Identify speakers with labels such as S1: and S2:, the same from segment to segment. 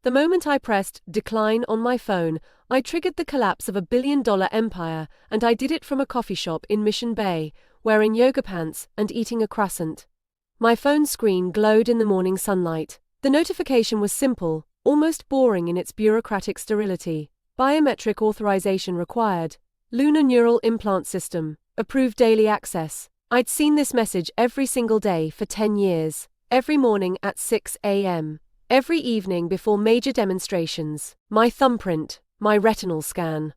S1: The moment I pressed decline on my phone, I triggered the collapse of a billion-dollar empire, and I did it from a coffee shop in Mission Bay, wearing yoga pants and eating a croissant. My phone screen glowed in the morning sunlight. The notification was simple, almost boring in its bureaucratic sterility. Biometric authorization required. Lunar neural implant system. Approved daily access. I'd seen this message every single day for 10 years. Every morning at 6 a.m. Every evening before major demonstrations. My thumbprint. My retinal scan.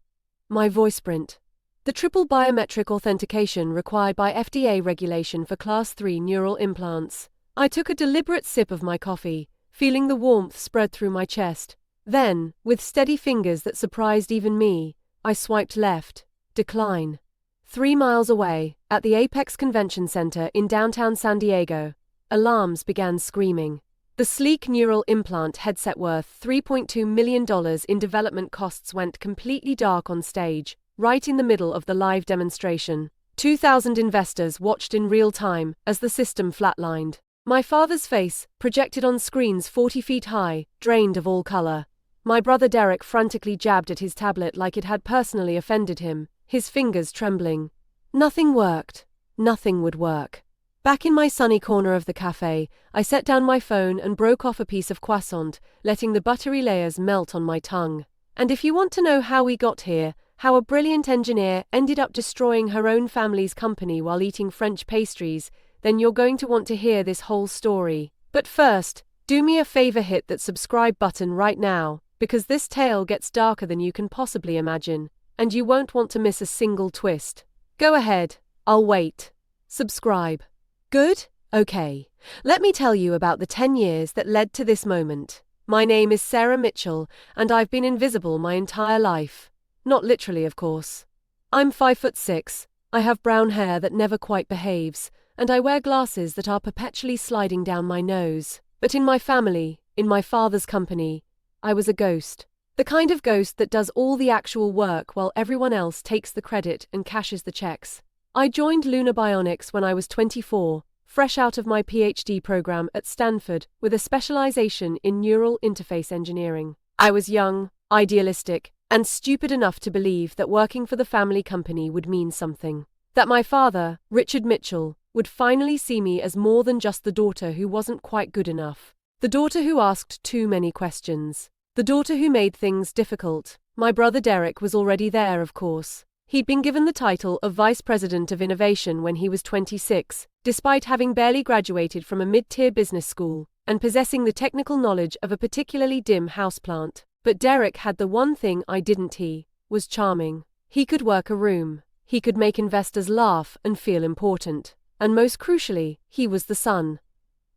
S1: My voice print. The triple biometric authentication required by FDA regulation for Class 3 neural implants. I took a deliberate sip of my coffee, feeling the warmth spread through my chest. Then, with steady fingers that surprised even me, I swiped left. Decline. 3 miles away, at the Apex Convention Center in downtown San Diego, alarms began screaming. The sleek neural implant headset worth $3.2 million in development costs went completely dark on stage, right in the middle of the live demonstration. 2,000 investors watched in real time as the system flatlined. My father's face, projected on screens 40 feet high, drained of all color. My brother Derek frantically jabbed at his tablet like it had personally offended him, his fingers trembling. Nothing worked. Nothing would work. Back in my sunny corner of the cafe, I set down my phone and broke off a piece of croissant, letting the buttery layers melt on my tongue. And if you want to know how we got here, how a brilliant engineer ended up destroying her own family's company while eating French pastries, then you're going to want to hear this whole story. But first, do me a favor, hit that subscribe button right now, because this tale gets darker than you can possibly imagine, and you won't want to miss a single twist. Go ahead, I'll wait. Subscribe. Good? Okay. Let me tell you about the 10 years that led to this moment. My name is Sarah Mitchell, and I've been invisible my entire life. Not literally, of course. I'm 5'6", I have brown hair that never quite behaves, and I wear glasses that are perpetually sliding down my nose. But in my family, in my father's company, I was a ghost. The kind of ghost that does all the actual work while everyone else takes the credit and cashes the checks. I joined Lunar Bionics when I was 24, fresh out of my PhD program at Stanford with a specialization in neural interface engineering. I was young, idealistic, and stupid enough to believe that working for the family company would mean something. That my father, Richard Mitchell, would finally see me as more than just the daughter who wasn't quite good enough. The daughter who asked too many questions. The daughter who made things difficult. My brother Derek was already there, of course. He'd been given the title of Vice President of Innovation when he was 26, despite having barely graduated from a mid-tier business school and possessing the technical knowledge of a particularly dim houseplant. But Derek had the one thing I didn't. He was charming. He could work a room. He could make investors laugh and feel important. And most crucially, he was the son.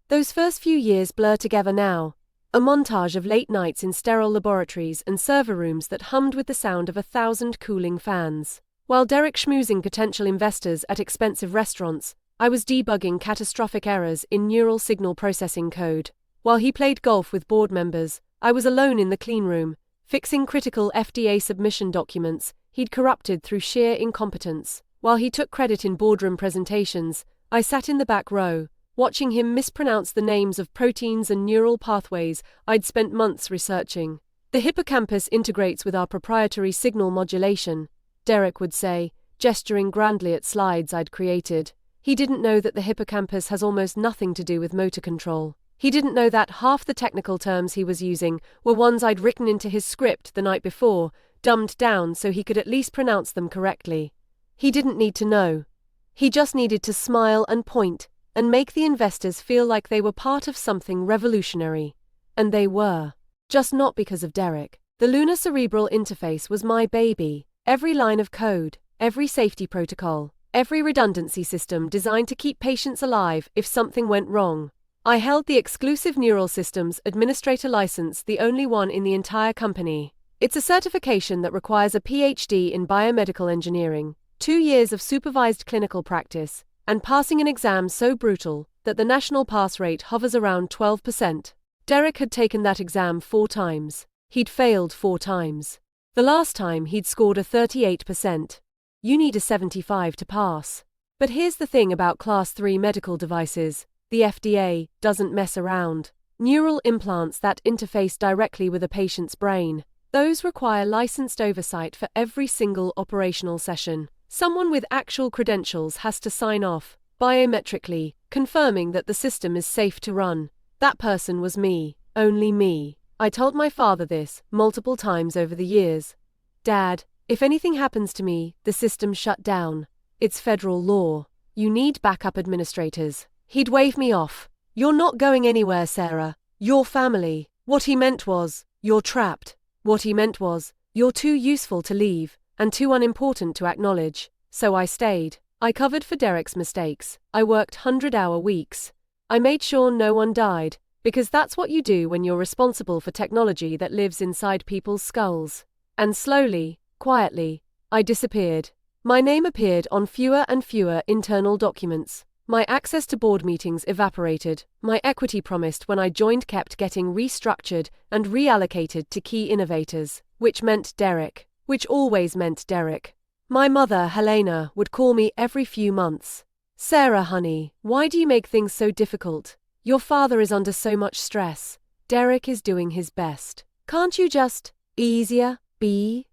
S1: Those first few years blur together now. A montage of late nights in sterile laboratories and server rooms that hummed with the sound of 1,000 cooling fans. While Derek schmoozing potential investors at expensive restaurants, I was debugging catastrophic errors in neural signal processing code. While he played golf with board members, I was alone in the clean room, fixing critical FDA submission documents he'd corrupted through sheer incompetence. While he took credit in boardroom presentations, I sat in the back row, watching him mispronounce the names of proteins and neural pathways I'd spent months researching. The hippocampus integrates with our proprietary signal modulation, Derek would say, gesturing grandly at slides I'd created. He didn't know that the hippocampus has almost nothing to do with motor control. He didn't know that half the technical terms he was using were ones I'd written into his script the night before, dumbed down so he could at least pronounce them correctly. He didn't need to know. He just needed to smile and point, and make the investors feel like they were part of something revolutionary. And they were. Just not because of Derek. The lunar cerebral interface was my baby. Every line of code, every safety protocol, every redundancy system designed to keep patients alive if something went wrong. I held the exclusive Neural Systems Administrator license, the only one in the entire company. It's a certification that requires a PhD in biomedical engineering, 2 years of supervised clinical practice, and passing an exam so brutal that the national pass rate hovers around 12%. Derek had taken that exam 4 times. He'd failed 4 times. The last time he'd scored a 38%. You need a 75 to pass. But here's the thing about Class 3 medical devices. The FDA doesn't mess around. Neural implants that interface directly with a patient's brain. Those require licensed oversight for every single operational session. Someone with actual credentials has to sign off, biometrically, confirming that the system is safe to run. That person was me, only me. I told my father this multiple times over the years. Dad, if anything happens to me, the system shut down. It's federal law. You need backup administrators. He'd wave me off. You're not going anywhere, Sarah. Your family. What he meant was, you're trapped. What he meant was, you're too useful to leave, and too unimportant to acknowledge. So I stayed. I covered for Derek's mistakes. I worked 100-hour weeks. I made sure no one died, because that's what you do when you're responsible for technology that lives inside people's skulls. And slowly, quietly, I disappeared. My name appeared on fewer and fewer internal documents. My access to board meetings evaporated. My equity promised when I joined kept getting restructured and reallocated to key innovators, which meant Derek, which always meant Derek. My mother, Helena, would call me every few months. Sarah, honey, why do you make things so difficult? Your father is under so much stress. Derek is doing his best. Can't you just be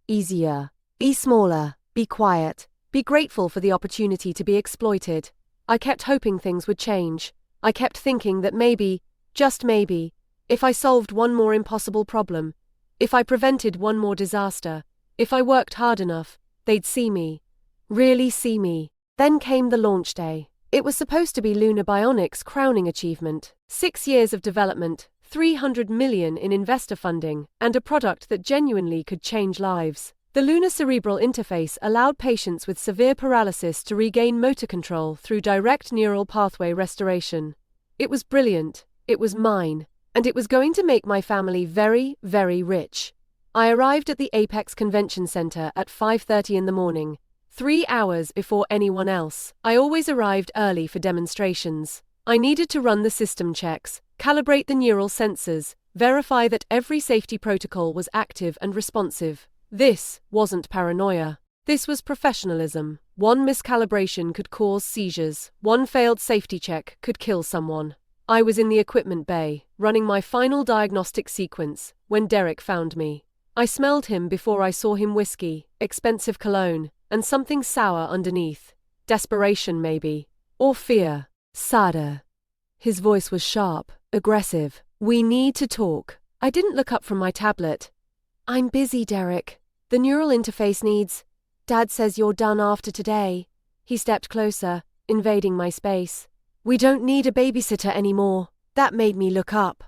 S1: easier, be smaller, be quiet, be grateful for the opportunity to be exploited? I kept hoping things would change. I kept thinking that maybe, just maybe, if I solved one more impossible problem, if I prevented one more disaster, if I worked hard enough, they'd see me. Really see me. Then came the launch day. It was supposed to be Luna Bionics' crowning achievement. 6 years of development, $300 million in investor funding, and a product that genuinely could change lives. The Luna cerebral interface allowed patients with severe paralysis to regain motor control through direct neural pathway restoration. It was brilliant, it was mine, and it was going to make my family very, very rich. I arrived at the Apex Convention Center at 5:30 in the morning, 3 hours before anyone else. I always arrived early for demonstrations. I needed to run the system checks, calibrate the neural sensors, verify that every safety protocol was active and responsive. This wasn't paranoia. This was professionalism. One miscalibration could cause seizures. One failed safety check could kill someone. I was in the equipment bay, running my final diagnostic sequence, when Derek found me. I smelled him before I saw him: whiskey, expensive cologne, and something sour underneath. Desperation, maybe. Or fear. Sada. His voice was sharp, aggressive. We need to talk. I didn't look up from my tablet. I'm busy, Derek. The neural interface needs. Dad says you're done after today. He stepped closer, invading my space. We don't need a babysitter anymore. That made me look up.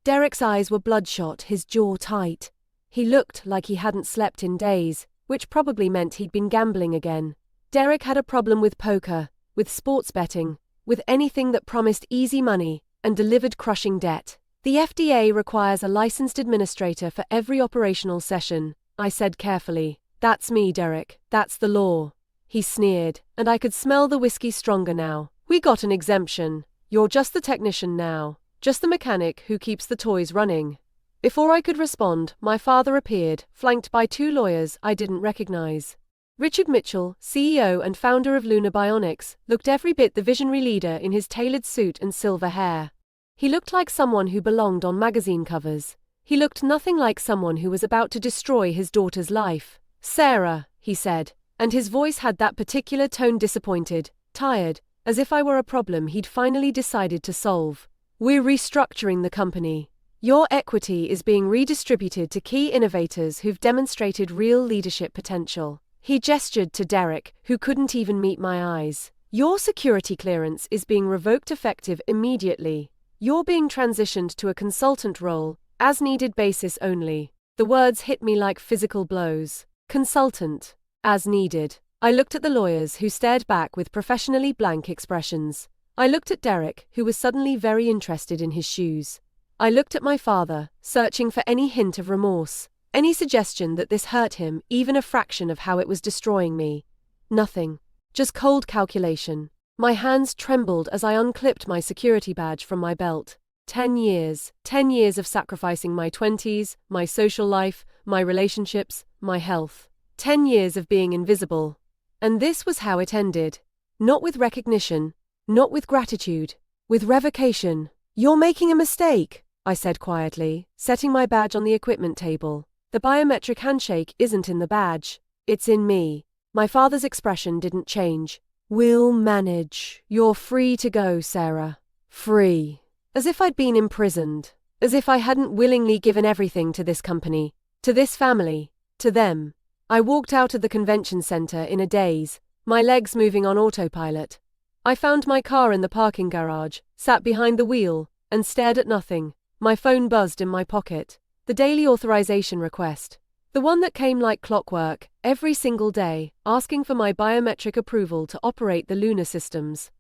S1: Derek's eyes were bloodshot, his jaw tight. He looked like he hadn't slept in days, which probably meant he'd been gambling again. Derek had a problem with poker, with sports betting, with anything that promised easy money and delivered crushing debt. The FDA requires a licensed administrator for every operational session, I said carefully. That's me, Derek. That's the law. He sneered, and I could smell the whiskey stronger now. We got an exemption. You're just the technician now. Just the mechanic who keeps the toys running. Before I could respond, my father appeared, flanked by 2 lawyers I didn't recognize. Richard Mitchell, CEO and founder of Luna Bionics, looked every bit the visionary leader in his tailored suit and silver hair. He looked like someone who belonged on magazine covers. He looked nothing like someone who was about to destroy his daughter's life. Sarah, he said, and his voice had that particular tone: disappointed, tired, as if I were a problem he'd finally decided to solve. We're restructuring the company. Your equity is being redistributed to key innovators who've demonstrated real leadership potential. He gestured to Derek, who couldn't even meet my eyes. Your security clearance is being revoked effective immediately. You're being transitioned to a consultant role, as-needed basis only. The words hit me like physical blows. Consultant. As needed. I looked at the lawyers, who stared back with professionally blank expressions. I looked at Derek, who was suddenly very interested in his shoes. I looked at my father, searching for any hint of remorse, any suggestion that this hurt him, even a fraction of how it was destroying me. Nothing. Just cold calculation. My hands trembled as I unclipped my security badge from my belt. 10 years. 10 years of sacrificing my 20s, my social life, my relationships, my health. 10 years of being invisible. And this was how it ended. Not with recognition, not with gratitude, with revocation. You're making a mistake. I said quietly, setting my badge on the equipment table. The biometric handshake isn't in the badge. It's in me. My father's expression didn't change. We'll manage. You're free to go, Sarah. Free. As if I'd been imprisoned. As if I hadn't willingly given everything to this company. To this family. To them. I walked out of the convention center in a daze, my legs moving on autopilot. I found my car in the parking garage, sat behind the wheel, and stared at nothing. My phone buzzed in my pocket. The daily authorization request. The one that came like clockwork, every single day, asking for my biometric approval to operate the lunar systems.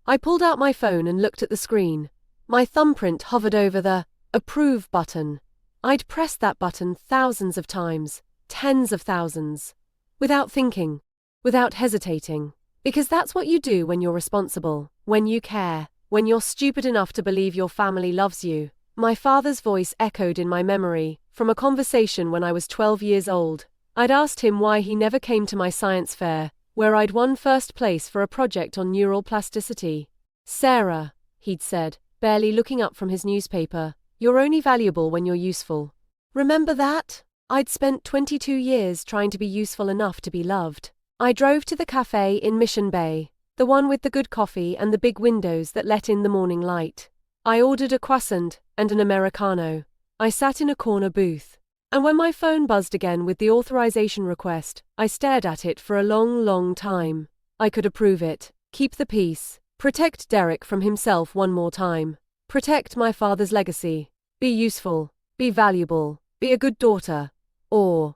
S1: I pulled out my phone and looked at the screen. My thumbprint hovered over the Approve button. I'd pressed that button thousands of times, tens of thousands. Without thinking, without hesitating. Because that's what you do when you're responsible, when you care, when you're stupid enough to believe your family loves you. My father's voice echoed in my memory, from a conversation when I was 12 years old. I'd asked him why he never came to my science fair, where I'd won first place for a project on neural plasticity. Sarah, he'd said, barely looking up from his newspaper, you're only valuable when you're useful. Remember that? I'd spent 22 years trying to be useful enough to be loved. I drove to the cafe in Mission Bay, the one with the good coffee and the big windows that let in the morning light. I ordered a croissant and an Americano. I sat in a corner booth. And when my phone buzzed again with the authorization request, I stared at it for a long, long time. I could approve it, keep the peace, protect Derek from himself one more time, protect my father's legacy, be useful, be valuable, be a good daughter. Or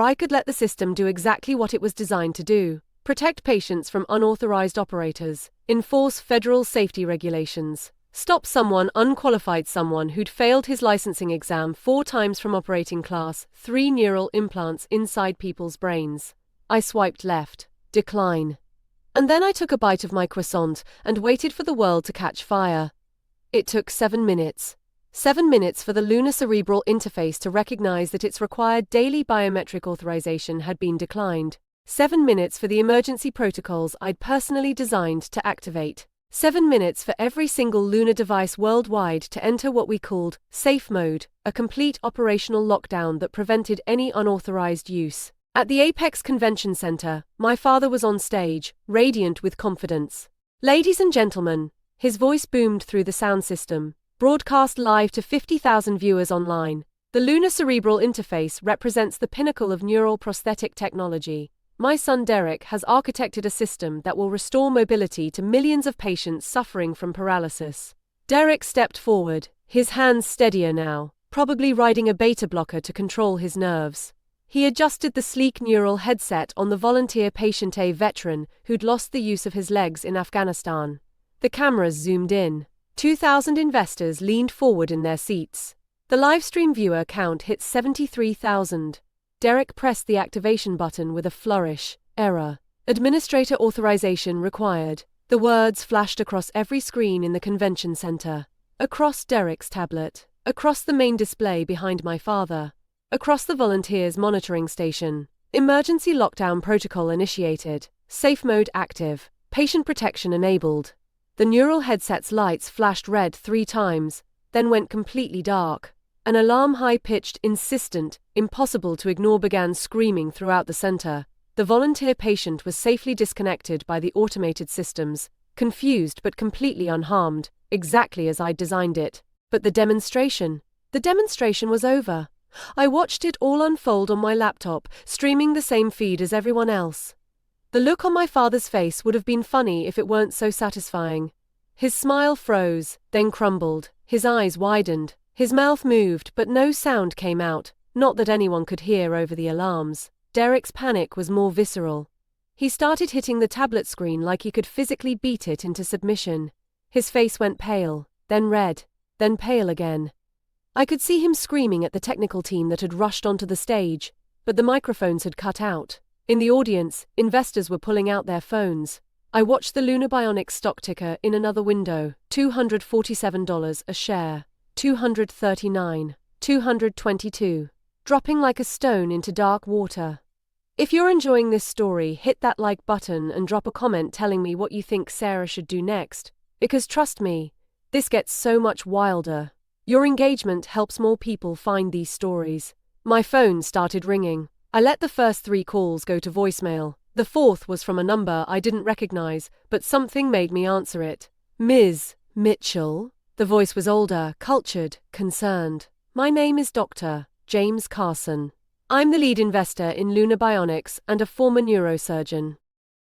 S1: I could let the system do exactly what it was designed to do, protect patients from unauthorized operators, enforce federal safety regulations, stop unqualified someone who'd failed his licensing exam 4 times from operating class 3 neural implants inside people's brains. I swiped left. Decline. And then I took a bite of my croissant and waited for the world to catch fire. It took 7 minutes. 7 minutes for the lunar cerebral interface to recognize that its required daily biometric authorization had been declined. 7 minutes for the emergency protocols I'd personally designed to activate. 7 minutes for every single lunar device worldwide to enter what we called safe mode, a complete operational lockdown that prevented any unauthorized use. At the Apex Convention Center, my father was on stage, radiant with confidence. Ladies and gentlemen, his voice boomed through the sound system, broadcast live to 50,000 viewers online. The lunar cerebral interface represents the pinnacle of neural prosthetic technology. My son Derek has architected a system that will restore mobility to millions of patients suffering from paralysis. Derek stepped forward, his hands steadier now, probably riding a beta blocker to control his nerves. He adjusted the sleek neural headset on the volunteer patient, a veteran who'd lost the use of his legs in Afghanistan. The cameras zoomed in. 2,000 investors leaned forward in their seats. The livestream viewer count hit 73,000. Derek pressed the activation button with a flourish. Error. Administrator authorization required. The words flashed across every screen in the convention center. Across Derek's tablet. Across the main display behind my father. Across the volunteers' monitoring station. Emergency lockdown protocol initiated. Safe mode active. Patient protection enabled. The neural headset's lights flashed red 3 times, then went completely dark. An alarm, high-pitched, insistent, impossible to ignore, began screaming throughout the center. The volunteer patient was safely disconnected by the automated systems, confused but completely unharmed, exactly as I'd designed it. But the demonstration was over. I watched it all unfold on my laptop, streaming the same feed as everyone else. The look on my father's face would have been funny if it weren't so satisfying. His smile froze, then crumbled. His eyes widened. His mouth moved, but no sound came out, not that anyone could hear over the alarms. Derek's panic was more visceral. He started hitting the tablet screen like he could physically beat it into submission. His face went pale, then red, then pale again. I could see him screaming at the technical team that had rushed onto the stage, but the microphones had cut out. In the audience, investors were pulling out their phones. I watched the Lunar Bionics stock ticker in another window, $247 a share. 239, 222, dropping like a stone into dark water. If you're enjoying this story, hit that like button and drop a comment telling me what you think Sarah should do next, because trust me, this gets so much wilder. Your engagement helps more people find these stories. My phone started ringing. I let the first 3 calls go to voicemail. The 4th was from a number I didn't recognize, but something made me answer it. Ms. Mitchell? The voice was older, cultured, concerned. My name is Dr. James Carson. I'm the lead investor in Lunar Bionics and a former neurosurgeon.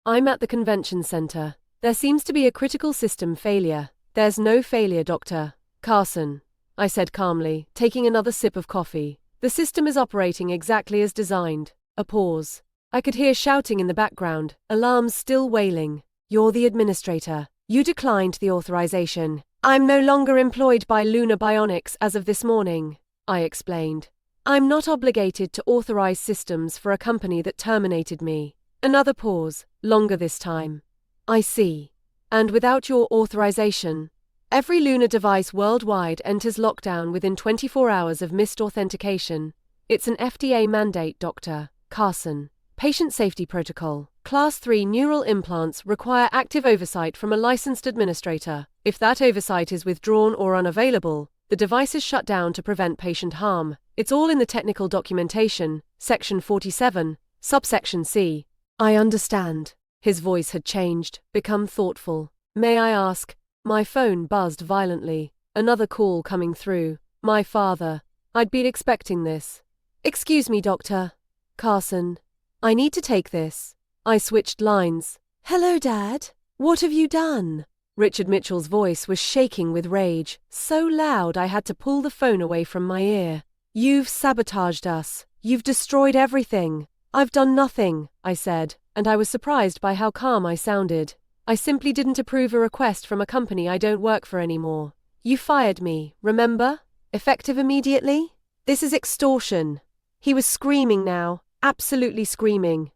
S1: I'm at the convention center. There seems to be a critical system failure. There's no failure, Dr. Carson, I said calmly, taking another sip of coffee. The system is operating exactly as designed. A pause. I could hear shouting in the background, alarms still wailing. You're the administrator. You declined the authorization. I'm no longer employed by Lunar Bionics as of this morning, I explained. I'm not obligated to authorize systems for a company that terminated me. Another pause, longer this time. I see. And without your authorization, every lunar device worldwide enters lockdown within 24 hours of missed authentication. It's an FDA mandate, Dr. Carson. Patient safety protocol. Class 3 neural implants require active oversight from a licensed administrator. If that oversight is withdrawn or unavailable, the device is shut down to prevent patient harm. It's all in the technical documentation, Section 47, subsection C. I understand. His voice had changed, become thoughtful. May I ask? My phone buzzed violently. Another call coming through. My father. I'd been expecting this. Excuse me, Dr. Carson. I need to take this. I switched lines. Hello, Dad. What have you done? Richard Mitchell's voice was shaking with rage, so loud I had to pull the phone away from my ear. You've sabotaged us. You've destroyed everything. I've done nothing, I said, and I was surprised by how calm I sounded. I simply didn't approve a request from a company I don't work for anymore. You fired me, remember? Effective immediately? This is extortion. He was screaming now, absolutely screaming.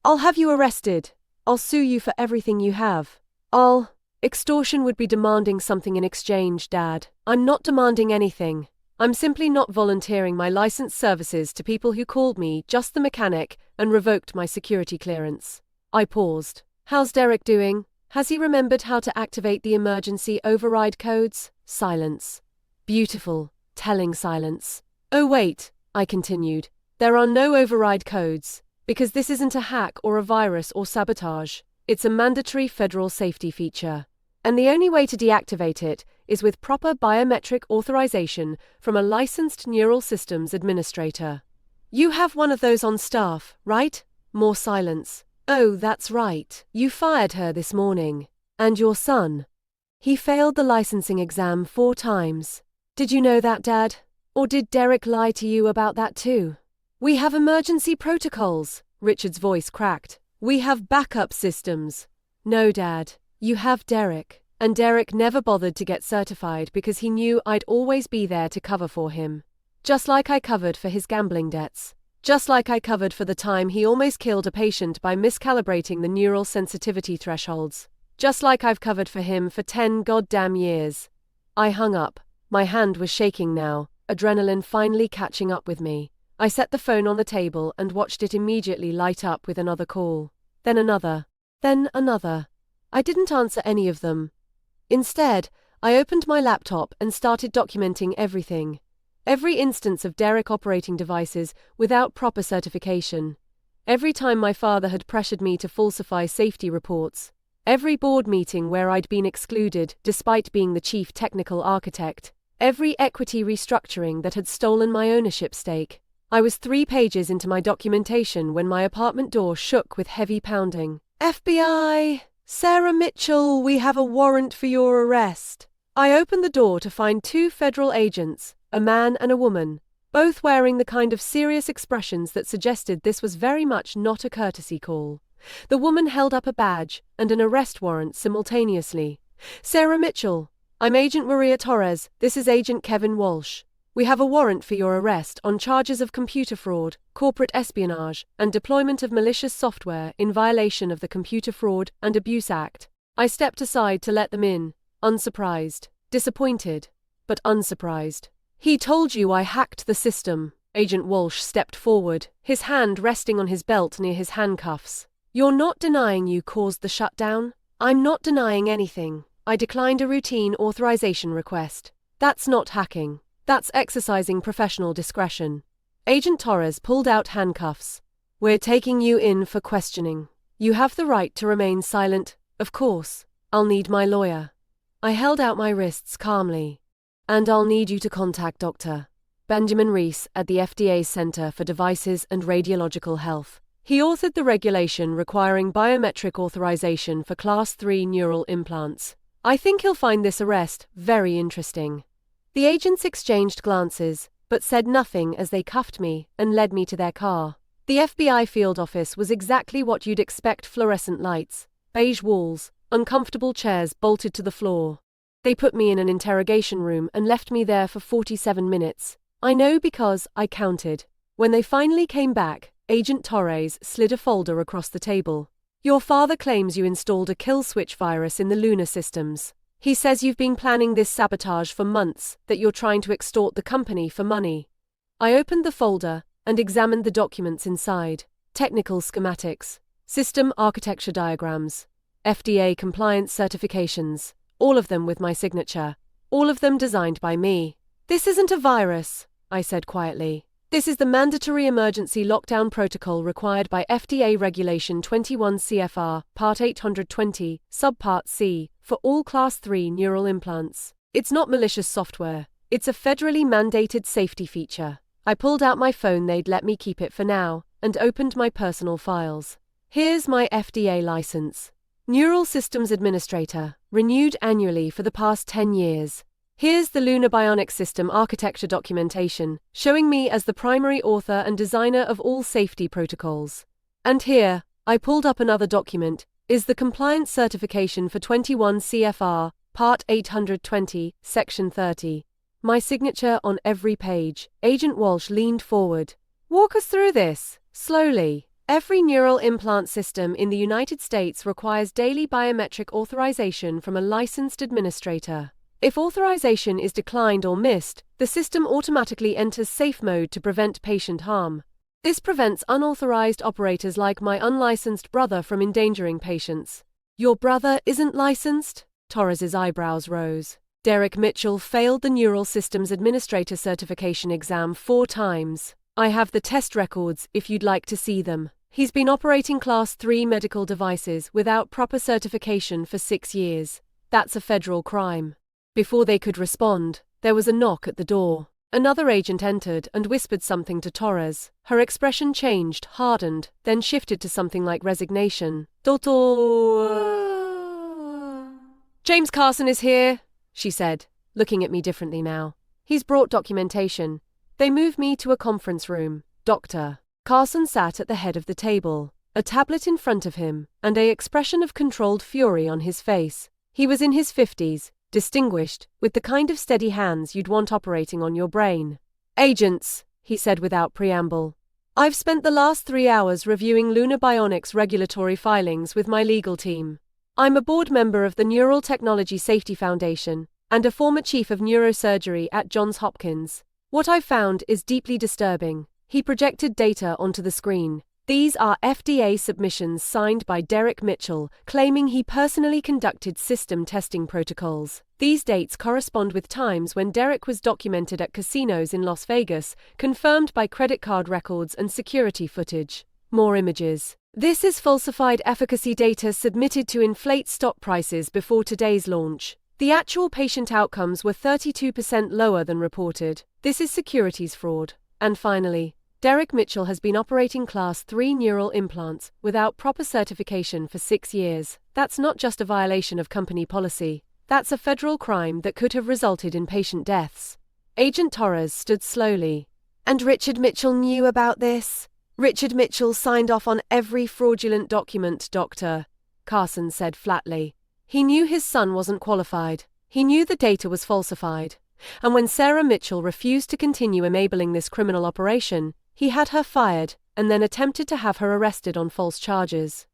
S1: I'll have you arrested. I'll sue you for everything you have. Extortion would be demanding something in exchange, Dad. I'm not demanding anything. I'm simply not volunteering my licensed services to people who called me just the mechanic and revoked my security clearance. I paused. How's Derek doing? Has he remembered how to activate the emergency override codes? Silence. Beautiful, telling silence. Oh wait, I continued. There are no override codes, because this isn't a hack or a virus or sabotage. It's a mandatory federal safety feature. And the only way to deactivate it is with proper biometric authorization from a licensed neural systems administrator. You have one of those on staff, right? More silence. Oh, that's right. You fired her this morning. And your son? He failed the licensing exam 4 times. Did you know that, Dad? Or did Derek lie to you about that too? We have emergency protocols, Richard's voice cracked. We have backup systems. No, Dad. You have Derek. And Derek never bothered to get certified because he knew I'd always be there to cover for him. Just like I covered for his gambling debts. Just like I covered for the time he almost killed a patient by miscalibrating the neural sensitivity thresholds. Just like I've covered for him for 10 goddamn years. I hung up. My hand was shaking now, adrenaline finally catching up with me. I set the phone on the table and watched it immediately light up with another call. Then another. Then another. I didn't answer any of them. Instead, I opened my laptop and started documenting everything. Every instance of Derek operating devices without proper certification. Every time my father had pressured me to falsify safety reports. Every board meeting where I'd been excluded despite being the chief technical architect. Every equity restructuring that had stolen my ownership stake. I was 3 pages into my documentation when my apartment door shook with heavy pounding. FBI! Sarah Mitchell, we have a warrant for your arrest. I opened the door to find 2 federal agents, a man and a woman, both wearing the kind of serious expressions that suggested this was very much not a courtesy call. The woman held up a badge and an arrest warrant simultaneously. Sarah Mitchell, I'm Agent Maria Torres, this is Agent Kevin Walsh. We have a warrant for your arrest on charges of computer fraud, corporate espionage, and deployment of malicious software in violation of the Computer Fraud and Abuse Act. I stepped aside to let them in, unsurprised, disappointed, but unsurprised. He told you I hacked the system. Agent Walsh stepped forward, his hand resting on his belt near his handcuffs. You're not denying you caused the shutdown? I'm not denying anything. I declined a routine authorization request. That's not hacking. That's exercising professional discretion. Agent Torres pulled out handcuffs. We're taking you in for questioning. You have the right to remain silent, of course. I'll need my lawyer. I held out my wrists calmly. And I'll need you to contact Dr. Benjamin Reese at the FDA's Center for Devices and Radiological Health. He authored the regulation requiring biometric authorization for Class 3 neural implants. I think he'll find this arrest very interesting. The agents exchanged glances, but said nothing as they cuffed me and led me to their car. The FBI field office was exactly what you'd expect: fluorescent lights, beige walls, uncomfortable chairs bolted to the floor. They put me in an interrogation room and left me there for 47 minutes. I know because I counted. When they finally came back, Agent Torres slid a folder across the table. Your father claims you installed a kill switch virus in the lunar systems. He says you've been planning this sabotage for months, that you're trying to extort the company for money. I opened the folder and examined the documents inside. Technical schematics, system architecture diagrams, FDA compliance certifications, all of them with my signature, all of them designed by me. This isn't a virus, I said quietly. This is the mandatory emergency lockdown protocol required by FDA Regulation 21 CFR, Part 820, Subpart C, for all Class 3 neural implants. It's not malicious software. It's a federally mandated safety feature. I pulled out my phone, they'd let me keep it for now, and opened my personal files. Here's my FDA license. Neural Systems Administrator, renewed annually for the past 10 years. Here's the Lunar Bionic System architecture documentation, showing me as the primary author and designer of all safety protocols. And here, I pulled up another document, is the compliance certification for 21 CFR, Part 820, Section 30. My signature on every page. Agent Walsh leaned forward. Walk us through this, slowly. Every neural implant system in the United States requires daily biometric authorization from a licensed administrator. If authorization is declined or missed, the system automatically enters safe mode to prevent patient harm. This prevents unauthorized operators like my unlicensed brother from endangering patients. Your brother isn't licensed? Torres's eyebrows rose. Derek Mitchell failed the Neural Systems Administrator certification exam 4 times. I have the test records if you'd like to see them. He's been operating Class 3 medical devices without proper certification for 6 years. That's a federal crime. Before they could respond, there was a knock at the door. Another agent entered and whispered something to Torres. Her expression changed, hardened, then shifted to something like resignation. James Carson is here, she said, looking at me differently now. He's brought documentation. They moved me to a conference room. Dr. Carson sat at the head of the table, a tablet in front of him, and an expression of controlled fury on his face. He was in his 50s. Distinguished, with the kind of steady hands you'd want operating on your brain. Agents, he said without preamble. I've spent the last 3 hours reviewing Lunar Bionics regulatory filings with my legal team. I'm a board member of the Neural Technology Safety Foundation and a former chief of neurosurgery at Johns Hopkins. What I've found is deeply disturbing. He projected data onto the screen. These are FDA submissions signed by Derek Mitchell, claiming he personally conducted system testing protocols. These dates correspond with times when Derek was documented at casinos in Las Vegas, confirmed by credit card records and security footage. More images. This is falsified efficacy data submitted to inflate stock prices before today's launch. The actual patient outcomes were 32% lower than reported. This is securities fraud. And finally, Derek Mitchell has been operating Class 3 neural implants without proper certification for 6 years. That's not just a violation of company policy. That's a federal crime that could have resulted in patient deaths. Agent Torres stood slowly. And Richard Mitchell knew about this? Richard Mitchell signed off on every fraudulent document, Dr. Carson said flatly. He knew his son wasn't qualified. He knew the data was falsified. And when Sarah Mitchell refused to continue enabling this criminal operation, he had her fired and then attempted to have her arrested on false charges.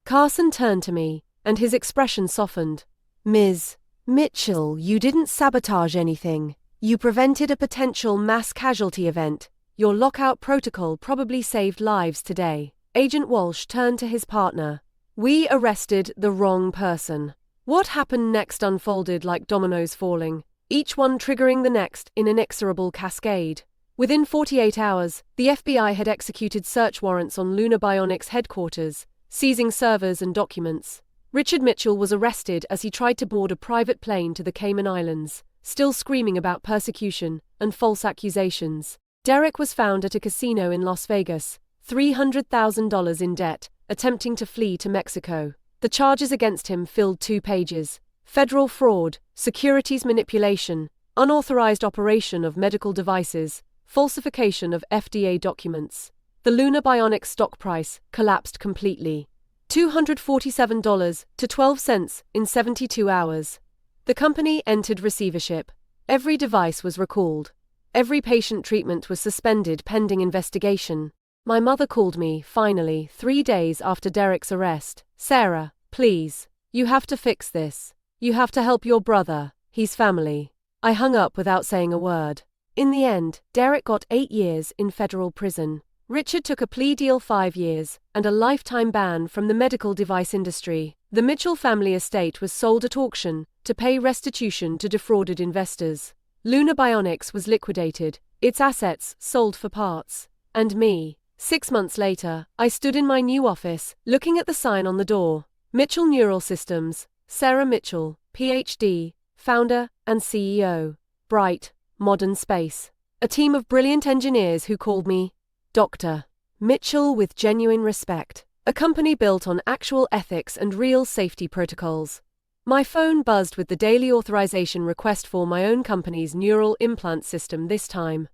S1: Carson turned to me, and his expression softened. Ms. Mitchell, you didn't sabotage anything. You prevented a potential mass casualty event. Your lockout protocol probably saved lives today. Agent Walsh turned to his partner. We arrested the wrong person. What happened next unfolded like dominoes falling. each one triggering the next in inexorable cascade. Within 48 hours, the FBI had executed search warrants on Luna Bionic's headquarters, seizing servers and documents. Richard Mitchell was arrested as he tried to board a private plane to the Cayman Islands, still screaming about persecution and false accusations. Derek was found at a casino in Las Vegas, $300,000 in debt, attempting to flee to Mexico. The charges against him filled 2 pages: federal fraud, securities manipulation, unauthorized operation of medical devices, falsification of FDA documents. The Luna Bionic stock price collapsed completely. $247 to 12 cents in 72 hours. The company entered receivership. Every device was recalled. Every patient treatment was suspended pending investigation. My mother called me, finally, 3 days after Derek's arrest. "Sarah, please. You have to fix this. You have to help your brother, his family." I hung up without saying a word. In the end, Derek got 8 years in federal prison. Richard took a plea deal 5 years, and a lifetime ban from the medical device industry. The Mitchell family estate was sold at auction to pay restitution to defrauded investors. Luna Bionics was liquidated, its assets sold for parts. And me. 6 months later, I stood in my new office, looking at the sign on the door. Mitchell Neural Systems, Sarah Mitchell, PhD, founder and CEO. Bright, modern space. A team of brilliant engineers who called me Dr. Mitchell with genuine respect. A company built on actual ethics and real safety protocols. My phone buzzed with the daily authorization request for my own company's neural implant system this time.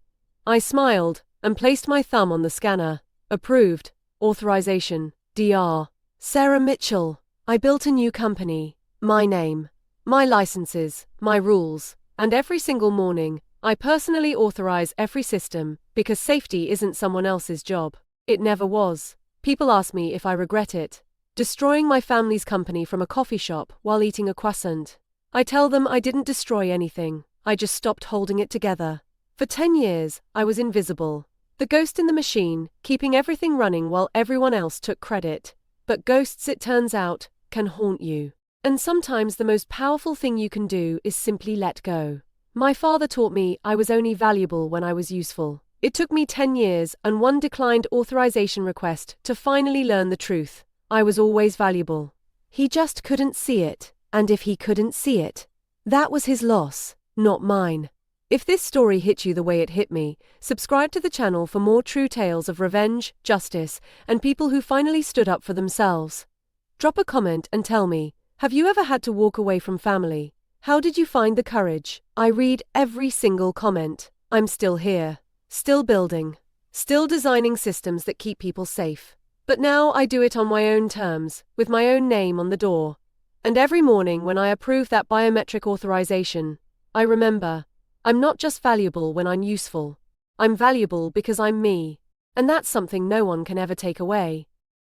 S1: I smiled and placed my thumb on the scanner. Approved. Authorization. Dr. Sarah Mitchell. I built a new company. My name. My licenses. My rules. And every single morning, I personally authorize every system, because safety isn't someone else's job. It never was. People ask me if I regret it. Destroying my family's company from a coffee shop while eating a croissant. I tell them I didn't destroy anything. I just stopped holding it together. For 10 years, I was invisible. The ghost in the machine, keeping everything running while everyone else took credit. But ghosts, it turns out, can haunt you. And sometimes the most powerful thing you can do is simply let go. My father taught me I was only valuable when I was useful. It took me 10 years and 1 declined authorization request to finally learn the truth. I was always valuable. He just couldn't see it, and if he couldn't see it, that was his loss, not mine. If this story hit you the way it hit me, subscribe to the channel for more true tales of revenge, justice, and people who finally stood up for themselves. Drop a comment and tell me, have you ever had to walk away from family? How did you find the courage? I read every single comment. I'm still here, still building, still designing systems that keep people safe. But now I do it on my own terms, with my own name on the door. And every morning when I approve that biometric authorization, I remember, I'm not just valuable when I'm useful. I'm valuable because I'm me. And that's something no one can ever take away.